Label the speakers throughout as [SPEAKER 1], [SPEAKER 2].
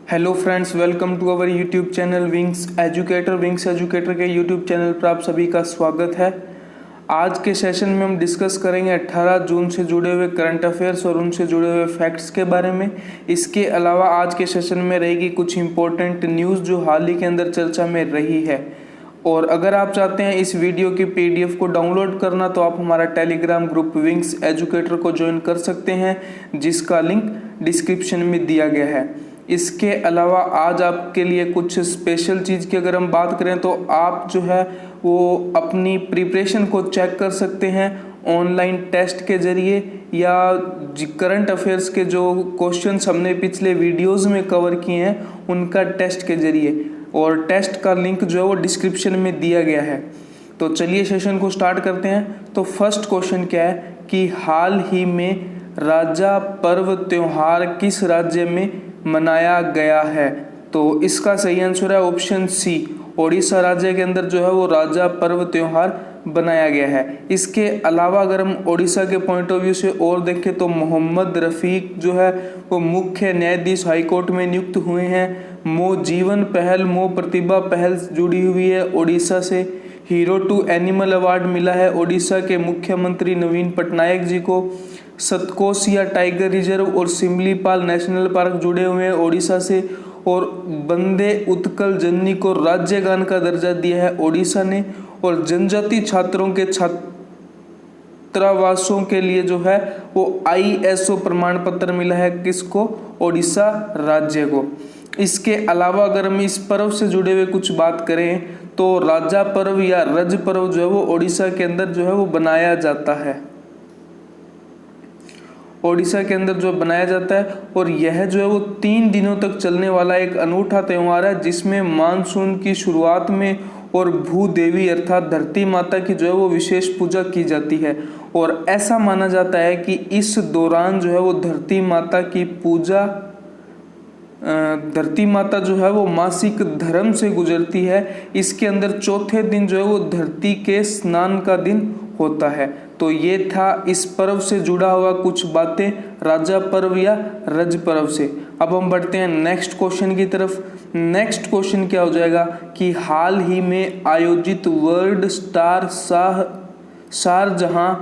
[SPEAKER 1] Hello friends, welcome to our YouTube channel Wings Educator के YouTube channel पर आप सभी का स्वागत है। आज के सेशन में हम डिस्कस करेंगे 18 जून से जुड़े हुए करंट अफेयर्स और उनसे जुड़े हुए फैक्ट्स के बारे में। इसके अलावा आज के सेशन में रहेगी कुछ इंपॉर्टेंट न्यूज़ जो हाल ही के अंदर चर्चा में रही है। और अगर आप चाहते हैं इस वीडियो की पीडीएफ को डाउनलोड करना तो आप हमारा टेलीग्राम ग्रुप विंग्स एजुकेटर को ज्वाइन कर सकते हैं, जिसका लिंक डिस्क्रिप्शन में दिया गया है। इसके अलावा आज आपके लिए कुछ स्पेशल चीज़ की अगर हम बात करें तो आप जो है वो अपनी प्रिपरेशन को चेक कर सकते हैं ऑनलाइन टेस्ट के ज़रिए या करंट अफेयर्स के जो क्वेश्चंस हमने पिछले वीडियोस में कवर किए हैं उनका टेस्ट के ज़रिए, और टेस्ट का लिंक जो है वो डिस्क्रिप्शन में दिया गया है। तो चलिए सेशन को स्टार्ट करते हैं। तो फर्स्ट क्वेश्चन क्या है कि हाल ही में राजा पर्व त्योहार किस राज्य में मनाया गया है? तो इसका सही आंसर है ऑप्शन सी, ओडिशा राज्य के अंदर जो है वो राजा पर्व त्योहार बनाया गया है। इसके अलावा अगर हम ओडिशा के पॉइंट ऑफ व्यू से और देखें तो मोहम्मद रफ़ीक जो है वो मुख्य न्यायाधीश हाईकोर्ट में नियुक्त हुए हैं। मो जीवन पहल, मो प्रतिभा पहल जुड़ी हुई है ओडिशा से। हीरो टू एनिमल अवार्ड मिला है ओडिशा के मुख्यमंत्री नवीन पटनायक जी को। सतकोसिया टाइगर रिजर्व और सिमलीपाल नेशनल पार्क जुड़े हुए हैं ओडिशा से। और वंदे उत्कल जननी को राज्य गान का दर्जा दिया है ओडिशा ने। और जनजाति छात्रों के छात्रावासों के लिए जो है वो ISO प्रमाण पत्र मिला है किसको? ओडिशा राज्य को। इसके अलावा अगर हम इस पर्व से जुड़े हुए कुछ बात करें तो राजा पर्व या रज पर्व जो है वो ओडिशा के अंदर जो है वो बनाया जाता है, ओडिशा के अंदर जो बनाया जाता है। और यह जो है वो 3 दिनों तक चलने वाला एक अनूठा त्यौहार है जिसमें मानसून की शुरुआत में और भूदेवी अर्थात धरती माता की जो है वो विशेष पूजा की जाती है। और ऐसा माना जाता है कि इस दौरान जो है वो धरती माता की पूजा, धरती माता जो है वो मासिक धर्म से गुजरती है। इसके अंदर चौथे दिन जो है वो धरती के स्नान का दिन होता है। तो ये था इस पर्व से जुड़ा हुआ कुछ बातें राजा पर्व या रज पर्व से। अब हम बढ़ते हैं नेक्स्ट क्वेश्चन की तरफ। नेक्स्ट क्वेश्चन क्या हो जाएगा कि हाल ही में आयोजित वर्ल्ड स्टार शारजहां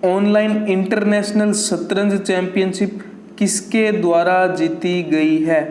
[SPEAKER 1] ऑनलाइन इंटरनेशनल शतरंज चैंपियनशिप किसके द्वारा जीती गई है?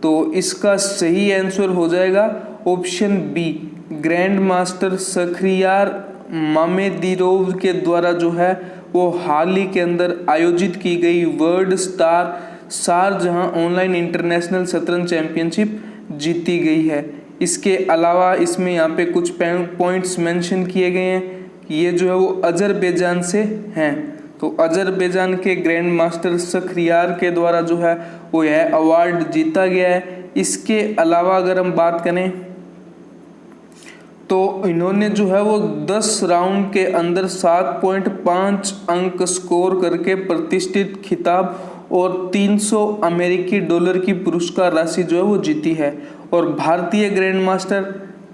[SPEAKER 1] तो इसका सही आंसर हो जाएगा ऑप्शन बी, ग्रैंड मास्टर शख्रियार मामेदीरोव के द्वारा जो है वो हाल ही के अंदर आयोजित की गई वर्ल्ड स्टार शारजहां ऑनलाइन इंटरनेशनल शतरंज चैंपियनशिप जीती गई है। इसके अलावा इसमें यहाँ पे कुछ पॉइंट्स मेंशन किए गए हैं कि ये जो है वो अजरबैजान से हैं। तो अजरबैजान के ग्रैंड मास्टर शख्रियार के द्वारा जो है वो यह अवार्ड जीता गया है। इसके अलावा अगर हम बात करें तो इन्होंने जो है वो 10 राउंड के अंदर 7.5 अंक स्कोर करके प्रतिष्ठित खिताब और 300 अमेरिकी डॉलर की पुरस्कार राशि जो है वो जीती है। और भारतीय ग्रैंड मास्टर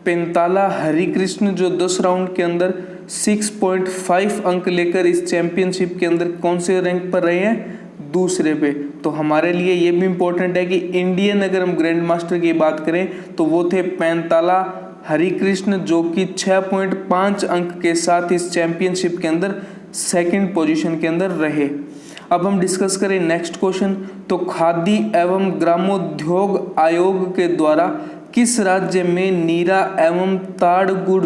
[SPEAKER 1] पेंताला हरिकृष्ण जो 10 राउंड के अंदर 6.5 अंक लेकर इस चैंपियनशिप के अंदर कौन से रैंक पर रहे हैं? दूसरे पे। तो हमारे लिए ये भी इम्पोर्टेंट है कि इंडियन अगर हम ग्रैंड मास्टर की बात करें तो वो थे पेंताला हरिकृष्ण जो कि 6.5 अंक के साथ इस चैंपियनशिप के अंदर सेकंड पोजीशन के अंदर रहे। अब हम डिस्कस करें नेक्स्ट क्वेश्चन। तो खादी एवं ग्रामोद्योग आयोग के द्वारा किस राज्य में नीरा एवं ताड़ गुड़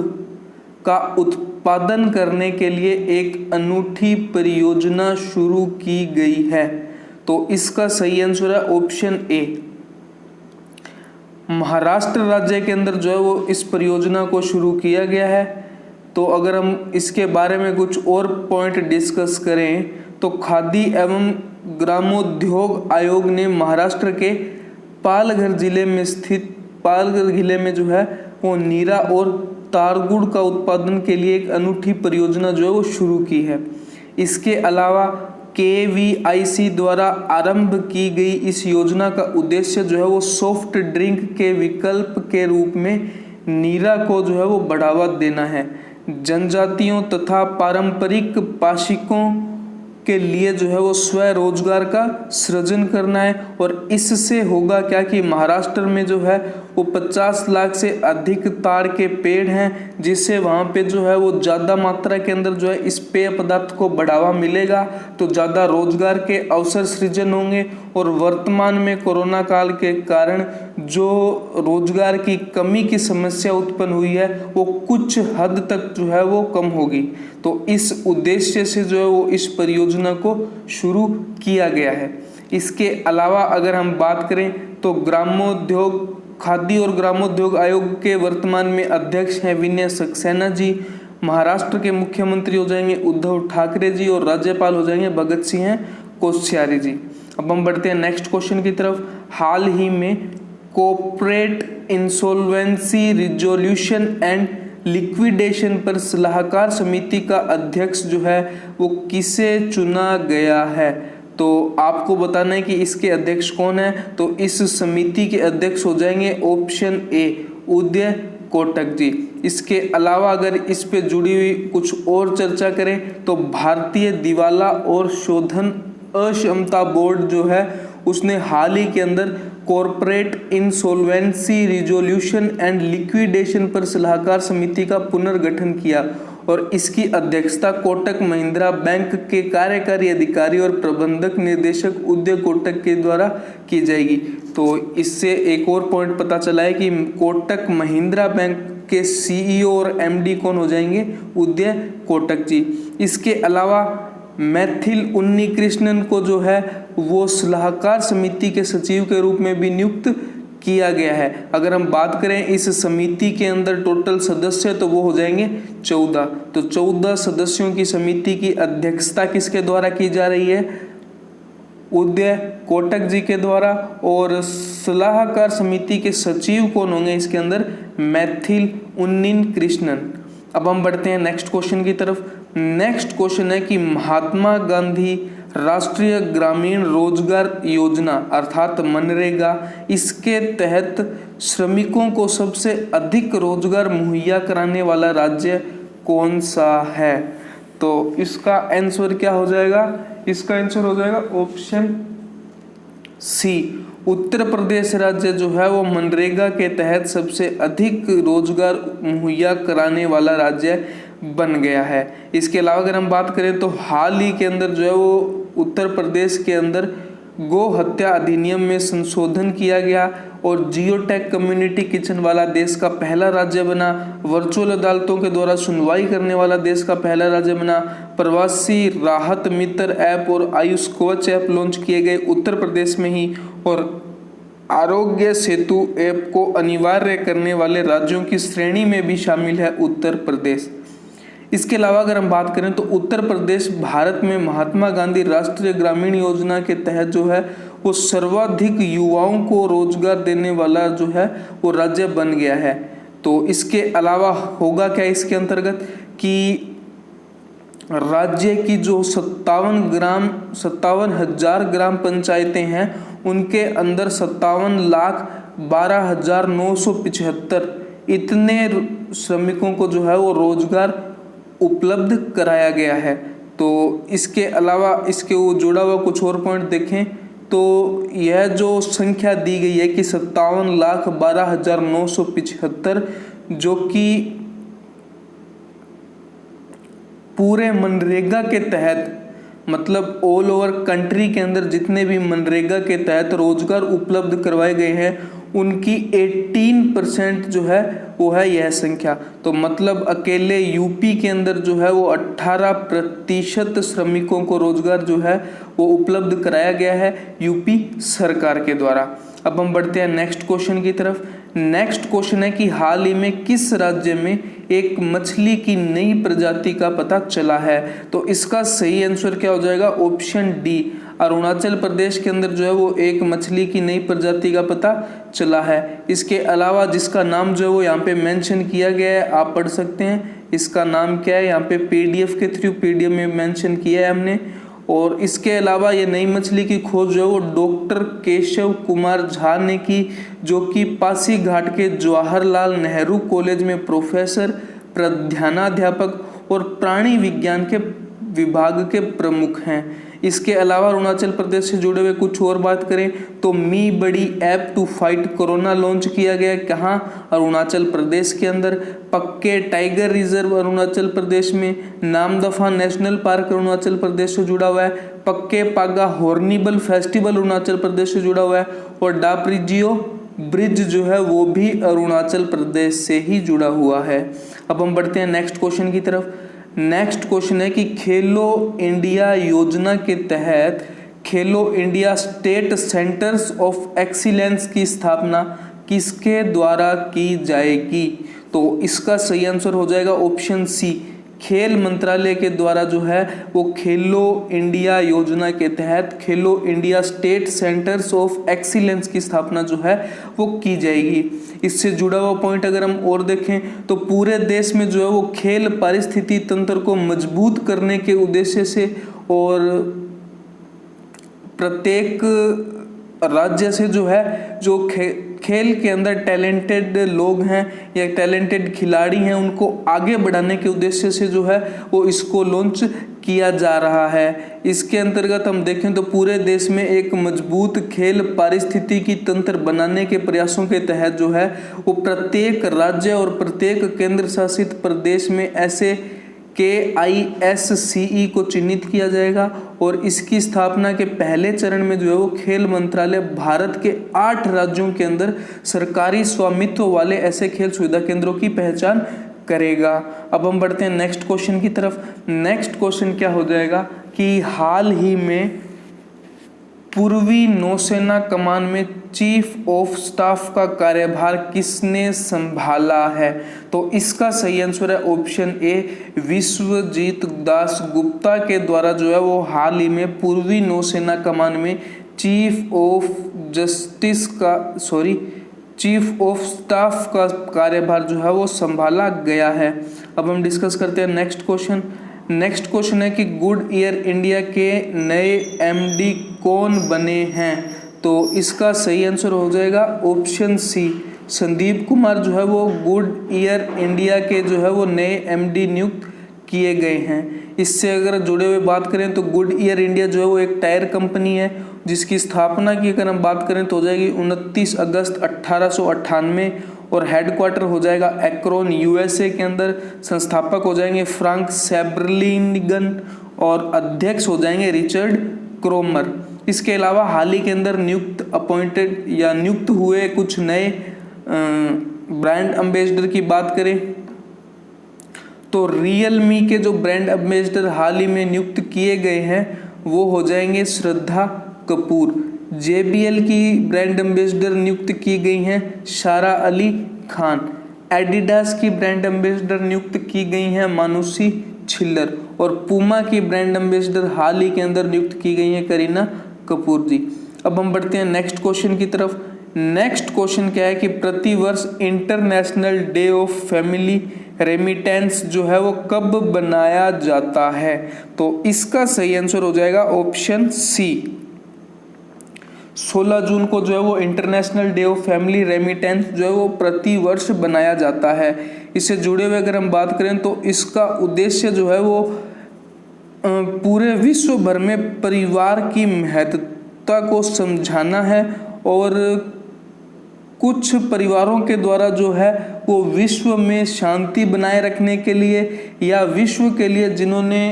[SPEAKER 1] का उत्पादन करने के लिए एक अनूठी परियोजना शुरू की गई है? तो इसका सही आंसर है ऑप्शन ए, महाराष्ट्र राज्य के अंदर जो है वो इस परियोजना को शुरू किया गया है। तो अगर हम इसके बारे में कुछ और पॉइंट डिस्कस करें तो खादी एवं ग्रामोद्योग आयोग ने महाराष्ट्र के पालघर जिले में स्थित पालघर जिले में जो है वो नीरा और तारगुड़ का उत्पादन के लिए एक अनूठी परियोजना जो है वो शुरू की है। इसके अलावा KVIC द्वारा आरंभ की गई इस योजना का उद्देश्य जो है वो सॉफ्ट ड्रिंक के विकल्प के रूप में नीरा को जो है वो बढ़ावा देना है। जनजातियों तथा पारंपरिक पाशिकों के लिए जो है वो स्वरोजगार का सृजन करना है। और इससे होगा क्या कि महाराष्ट्र में जो है वो 50 लाख से अधिक ताड़ के पेड़ हैं, जिससे वहाँ पे जो है वो ज़्यादा मात्रा के अंदर जो है इस पेय पदार्थ को बढ़ावा मिलेगा, तो ज़्यादा रोजगार के अवसर सृजन होंगे। और वर्तमान में कोरोना काल के कारण जो रोजगार की कमी की समस्या उत्पन्न हुई है वो कुछ हद तक जो है वो कम होगी। तो इस उद्देश्य से जो है वो इस परियोजना को शुरू किया गया है। इसके अलावा अगर हम बात करें तो ग्रामोद्योग, खादी और ग्रामोद्योग आयोग के वर्तमान में अध्यक्ष हैं विनय सक्सेना जी। महाराष्ट्र के मुख्यमंत्री हो जाएंगे उद्धव ठाकरे जी और राज्यपाल हो जाएंगे भगत सिंह कोश्यारी जी। अब हम बढ़ते हैं नेक्स्ट क्वेश्चन की तरफ। हाल ही में corporate insolvency resolution and liquidation पर सलाहकार समिति का अध्यक्ष जो है वो किसे चुना गया है? तो आपको बताना है कि इसके अध्यक्ष कौन है। तो इस समिति के अध्यक्ष हो जाएंगे ऑप्शन ए उदय कोटक जी। इसके अलावा अगर इस पे जुड़ी हुई कुछ और चर्चा करें तो भारतीय दिवाला और शोधन अक्षमता बोर्ड जो है उसने हाल ही के अंदर corporate insolvency resolution and liquidation पर सलाहकार समिति का पुनर्गठन किया और इसकी अध्यक्षता कोटक महिंद्रा बैंक के कार्यकारी अधिकारी और प्रबंधक निर्देशक उदय कोटक के द्वारा की जाएगी। तो इससे एक और पॉइंट पता चला है कि कोटक महिंद्रा बैंक के सीईओ और एमडी कौन हो जाएंगे? उदय कोटक जी। इसके अलावा मैथिल उन्नीकृष्णन को जो है वो सलाहकार समिति के सचिव के रूप में भी नियुक्त किया गया है। अगर हम बात करें इस समिति के अंदर टोटल सदस्य तो वो हो जाएंगे 14। तो 14 सदस्यों की समिति की अध्यक्षता किसके द्वारा की जा रही है? उदय कोटक जी के द्वारा। और सलाहकार समिति के सचिव कौन होंगे इसके अंदर? मैथिल उन्नीकृष्णन। अब हम बढ़ते हैं नेक्स्ट क्वेश्चन की तरफ। नेक्स्ट क्वेश्चन है कि महात्मा गांधी राष्ट्रीय ग्रामीण रोजगार योजना अर्थात मनरेगा, इसके तहत श्रमिकों को सबसे अधिक रोजगार मुहैया कराने वाला राज्य कौन सा है? तो इसका आंसर क्या हो जाएगा? इसका आंसर हो जाएगा ऑप्शन सी उत्तर प्रदेश राज्य जो है वो मनरेगा के तहत सबसे अधिक रोजगार मुहैया कराने वाला राज्य बन गया है। इसके अलावा अगर हम बात करें तो हाल ही के अंदर जो है वो उत्तर प्रदेश के अंदर गो हत्या अधिनियम में संशोधन किया गया और जियोटेक कम्युनिटी किचन वाला देश का पहला राज्य बना। वर्चुअल अदालतों के द्वारा सुनवाई करने वाला देश का पहला राज्य बना। प्रवासी राहत मित्र ऐप और आयुष कवच ऐप लॉन्च किए गए उत्तर प्रदेश में ही। और आरोग्य सेतु ऐप को अनिवार्य करने वाले राज्यों की श्रेणी में भी शामिल है उत्तर प्रदेश। इसके अलावा अगर हम बात करें तो उत्तर प्रदेश भारत में महात्मा गांधी राष्ट्रीय ग्रामीण योजना के तहत जो है वो सर्वाधिक युवाओं को रोजगार देने वाला जो है वो राज्य बन गया है। तो इसके अलावा होगा क्या इसके अंतर्गत कि राज्य की जो 57,000 ग्राम पंचायतें हैं उनके अंदर 57,12,975 इतने श्रमिकों को जो है वो रोजगार उपलब्ध कराया गया है। तो इसके अलावा इसके वो जुड़ा हुआ कुछ और पॉइंट देखें तो यह जो संख्या दी गई है कि 57,12,975 जो कि पूरे मनरेगा के तहत मतलब ऑल ओवर कंट्री के अंदर जितने भी मनरेगा के तहत रोजगार उपलब्ध करवाए गए हैं उनकी 18% जो है वो है यह संख्या। तो मतलब अकेले यूपी के अंदर जो है वो 18% श्रमिकों को रोजगार जो है वो उपलब्ध कराया गया है यूपी सरकार के द्वारा। अब हम बढ़ते हैं नेक्स्ट क्वेश्चन की तरफ। नेक्स्ट क्वेश्चन है कि हाल ही में किस राज्य में एक मछली की नई प्रजाति का पता चला है? तो इसका सही आंसर क्या हो जाएगा? ऑप्शन डी अरुणाचल प्रदेश के अंदर जो है वो एक मछली की नई प्रजाति का पता चला है। इसके अलावा जिसका नाम जो है वो यहाँ पे मेंशन किया गया है, आप पढ़ सकते हैं इसका नाम क्या है। यहाँ पे पीडीएफ के थ्रू पीडीएफ में मेंशन किया है हमने। और इसके अलावा ये नई मछली की खोज जो है वो डॉक्टर केशव कुमार झा ने की, जो कि पासीघाट के जवाहरलाल नेहरू कॉलेज में प्रोफेसर, प्रधानाध्यापक और प्राणी विज्ञान के विभाग के प्रमुख हैं। इसके अलावा अरुणाचल प्रदेश से जुड़े हुए कुछ और बात करें तो मी बड़ी app to fight corona launch किया गया। कहाँ? अरुणाचल प्रदेश के अंदर। पक्के टाइगर रिजर्व अरुणाचल प्रदेश में। नामदफा नेशनल पार्क अरुणाचल प्रदेश से जुड़ा हुआ है। पक्के पागा हॉर्निबल फेस्टिवल अरुणाचल प्रदेश से जुड़ा हुआ है। और डाप्रिजियो ब्रिज जो है वो भी अरुणाचल प्रदेश से ही जुड़ा हुआ है। अब हम बढ़ते हैं नेक्स्ट क्वेश्चन की तरफ। नेक्स्ट क्वेश्चन है कि खेलो इंडिया योजना के तहत खेलो India state centres of excellence की स्थापना किसके द्वारा की जाएगी? तो इसका सही आंसर हो जाएगा ऑप्शन सी, खेल मंत्रालय के द्वारा जो है वो खेलो इंडिया योजना के तहत खेलो India state centres of excellence की स्थापना जो है वो की जाएगी। इससे जुड़ा हुआ पॉइंट अगर हम और देखें तो पूरे देश में जो है वो खेल पारिस्थितिकी तंत्र को मजबूत करने के उद्देश्य से और प्रत्येक राज्य से जो है जो खेल के अंदर टैलेंटेड लोग हैं या टैलेंटेड खिलाड़ी हैं उनको आगे बढ़ाने के उद्देश्य से जो है वो इसको लॉन्च किया जा रहा है। इसके अंतर्गत हम देखें तो पूरे देश में एक मजबूत खेल पारिस्थितिकी तंत्र बनाने के प्रयासों के तहत जो है वो प्रत्येक राज्य और प्रत्येक केंद्र शासित प्रदेश में ऐसे KISCE को चिन्हित किया जाएगा और इसकी स्थापना के पहले चरण में जो है वो खेल मंत्रालय भारत के 8 राज्यों के अंदर सरकारी स्वामित्व वाले ऐसे खेल सुविधा केंद्रों की पहचान करेगा। अब हम बढ़ते हैं नेक्स्ट क्वेश्चन की तरफ। नेक्स्ट क्वेश्चन क्या हो जाएगा कि हाल ही में पूर्वी नौसेना कमान में चीफ ऑफ स्टाफ का कार्यभार किसने संभाला है? तो इसका सही आंसर है ऑप्शन ए, विश्वजीत दास गुप्ता के द्वारा जो है वो हाल ही में पूर्वी नौसेना कमान में चीफ ऑफ स्टाफ का कार्यभार जो है वो संभाला गया है। अब हम डिस्कस करते हैं नेक्स्ट क्वेश्चन। नेक्स्ट क्वेश्चन है कि गुड ईयर इंडिया के नए MD कौन बने हैं? तो इसका सही आंसर हो जाएगा ऑप्शन सी, संदीप कुमार जो है वो गुड ईयर इंडिया के जो है वो नए MD नियुक्त किए गए हैं। इससे अगर जुड़े हुए बात करें तो गुड ईयर इंडिया जो है वो एक टायर कंपनी है जिसकी स्थापना की अगर हम बात करें तो हो जाएगी 29 अगस्त 1898 और हेडक्वार्टर हो जाएगा एक्रोन USA के अंदर। संस्थापक हो जाएंगे फ्रैंक सैबर्लिंगन और अध्यक्ष हो जाएंगे रिचर्ड क्रोमर। इसके अलावा हाल ही के अंदर नियुक्त हुए कुछ नए ब्रांड एम्बेसडर की बात करें तो रियलमी के जो ब्रांड एम्बेसडर हाल ही में नियुक्त किए गए हैं वो हो जाएंगे श्रद्धा कपूर। JBL की ब्रांड एम्बेसडर नियुक्त की गई हैं शारा अली खान। एडिडास की ब्रांड एम्बेसडर नियुक्त की गई हैं मानुषी छिल्लर और पूमा की ब्रांड एम्बेसडर हाल ही के अंदर नियुक्त की गई हैं करीना कपूर जी। अब हम बढ़ते हैं नेक्स्ट क्वेश्चन की तरफ। नेक्स्ट क्वेश्चन क्या है कि प्रतिवर्ष international day of family remittance जो है वो कब बनाया जाता है? तो इसका सही आंसर हो जाएगा ऑप्शन सी, 16 जून को जो है वो international day of family remittance जो है वो प्रति वर्ष बनाया जाता है। इससे जुड़े हुए अगर हम बात करें तो इसका उद्देश्य जो है वो पूरे विश्व भर में परिवार की महत्वता को समझाना है और कुछ परिवारों के द्वारा जो है वो विश्व में शांति बनाए रखने के लिए या विश्व के लिए जिन्होंने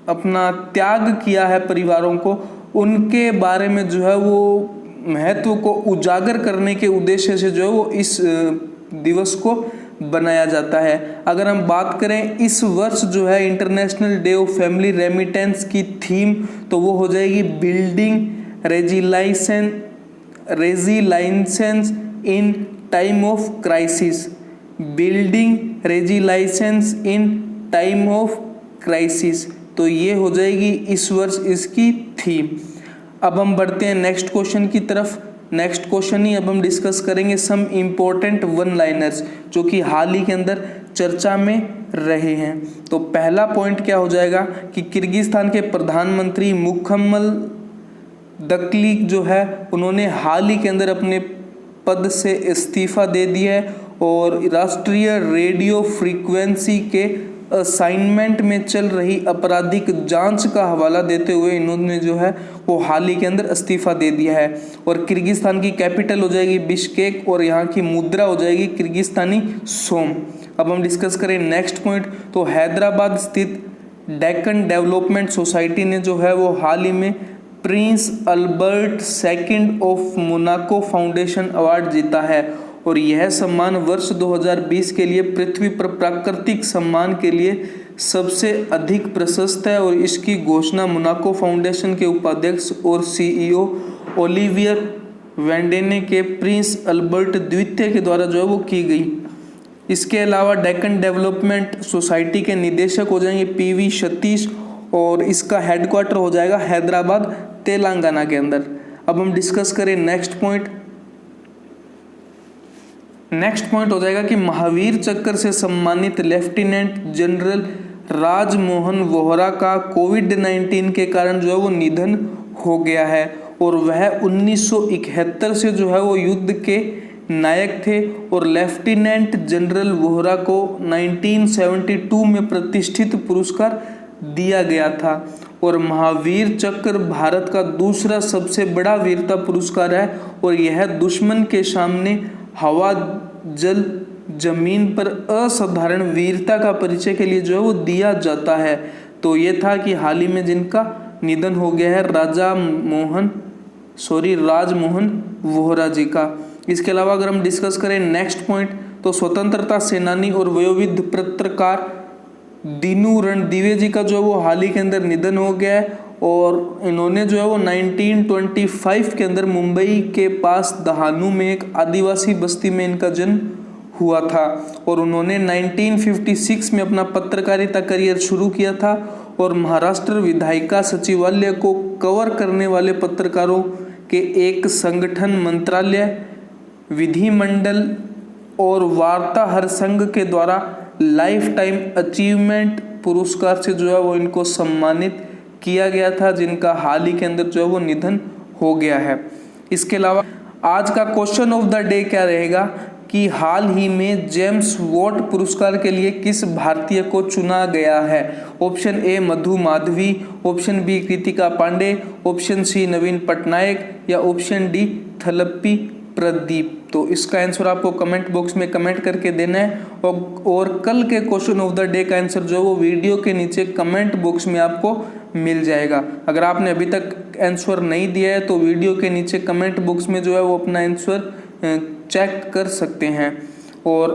[SPEAKER 1] अपना त्याग किया है परिवारों को उनके बारे में जो है वो महत्व को उजागर करने के उद्देश्य से जो है वो इस दिवस को बनाया जाता है। अगर हम बात करें इस वर्ष जो है international day of family remittance की थीम तो वो हो जाएगी building resilience in time of crisis. Building resilience in time of crisis, तो ये हो जाएगी इस वर्ष इसकी थीम। अब हम बढ़ते हैं नेक्स्ट क्वेश्चन की तरफ। नेक्स्ट क्वेश्चन ही अब हम डिस्कस करेंगे सम इम्पोर्टेंट वन लाइनर्स जो कि हाल ही के अंदर चर्चा में रहे हैं। तो पहला पॉइंट क्या हो जाएगा कि किर्गिस्तान के प्रधानमंत्री मुखम्मल दकलीक जो है उन्होंने हाल ही के अंदर अपने पद से इस्तीफा दे दिया है और राष्ट्रीय रेडियो फ्रीक्वेंसी के असाइनमेंट में चल रही आपराधिक जांच का हवाला देते हुए इन्होंने जो है वो हाल ही के अंदर इस्तीफा दे दिया है। और किर्गिस्तान की कैपिटल हो जाएगी बिश्केक और यहाँ की मुद्रा हो जाएगी किर्गिस्तानी सोम। अब हम डिस्कस करें नेक्स्ट पॉइंट, तो हैदराबाद स्थित डेक्कन डेवलपमेंट सोसाइटी ने जो है वो हाल ही में Prince Albert second of Monaco foundation award जीता है और यह सम्मान वर्ष 2020 के लिए पृथ्वी पर प्राकृतिक सम्मान के लिए सबसे अधिक प्रशस्त है और इसकी घोषणा मोनाको फाउंडेशन के उपाध्यक्ष और सीईओ ओलिवियर वेंडेने के प्रिंस अल्बर्ट द्वितीय के द्वारा जो है वो की गई। इसके अलावा डेक्कन डेवलपमेंट सोसाइटी के निदेशक हो जाएंगे पीवी सतीश और इसका हेडक्वार्टर हो जाएगा हैदराबाद तेलंगाना के अंदर। अब हम डिस्कस करें नेक्स्ट पॉइंट हो जाएगा कि महावीर चक्र से सम्मानित लेफ्टिनेंट जनरल राजमोहन वोहरा का कोविड-19 के कारण जो है वो निधन हो गया है और वह 1971 से जो है वो युद्ध के नायक थे और लेफ्टिनेंट जनरल वोहरा को 1972 में प्रतिष्ठित पुरस्कार दिया गया था और महावीर चक्र भारत का दूसरा सबसे बड़ा वीरता पुरस्कार है और यह दुश्मन के सामने हवा जल जमीन पर असाधारण वीरता का परिचय के लिए जो है वो दिया जाता है। तो ये था कि हाल ही में जिनका निधन हो गया है राजमोहन वोहरा जी का। इसके अलावा अगर हम डिस्कस करें नेक्स्ट पॉइंट, तो स्वतंत्रता सेनानी और वयोवृद्ध पत्रकार दीनू रणदीवे जी का जो है वो हाल ही के अंदर निधन हो गया है और इन्होंने जो है वो 1925 के अंदर मुंबई के पास दहानू में एक आदिवासी बस्ती में इनका जन्म हुआ था और उन्होंने 1956 में अपना पत्रकारिता करियर शुरू किया था और महाराष्ट्र विधायिका सचिवालय को कवर करने वाले पत्रकारों के एक संगठन मंत्रालय विधिमंडल और वार्ताहर संघ के द्वारा लाइफ टाइम अचीवमेंट पुरस्कार से जो है वो इनको सम्मानित किया गया था, जिनका हाल ही के अंदर जो है वो निधन हो गया है। इसके अलावा आज का क्वेश्चन ऑफ द डे क्या रहेगा कि हाल ही में जेम्स वॉट पुरस्कार के लिए किस भारतीय को चुना गया है। Option A Madhu Madhavi, option B Kritika Pandey, option C Naveen Patnaik या ऑप्शन डी थलप्पी प्रदीप। तो इसका आंसर आपको कमेंट बॉक्स में कमेंट करके देना है और कल के क्वेश्चन ऑफ द डे का आंसर जो है वो वीडियो के नीचे कमेंट बॉक्स में आपको मिल जाएगा। अगर आपने अभी तक आंसर नहीं दिया है तो वीडियो के नीचे कमेंट बॉक्स में जो है वो अपना आंसर चेक कर सकते हैं। और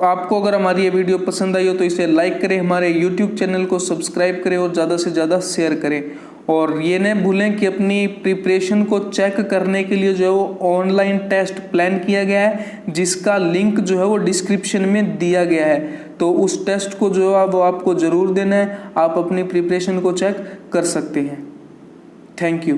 [SPEAKER 1] आपको अगर हमारी ये वीडियो पसंद आई हो तो इसे लाइक करें, हमारे यूट्यूब चैनल को सब्सक्राइब करें और ज़्यादा से ज़्यादा शेयर करें। और ये न भूलें कि अपनी प्रिपरेशन को चेक करने के लिए जो है वो ऑनलाइन टेस्ट प्लान किया गया है, जिसका लिंक जो है वो डिस्क्रिप्शन में दिया गया है। तो उस टेस्ट को जो है वो आपको ज़रूर देना है। आप अपनी प्रिपरेशन को चेक कर सकते हैं। Thank you.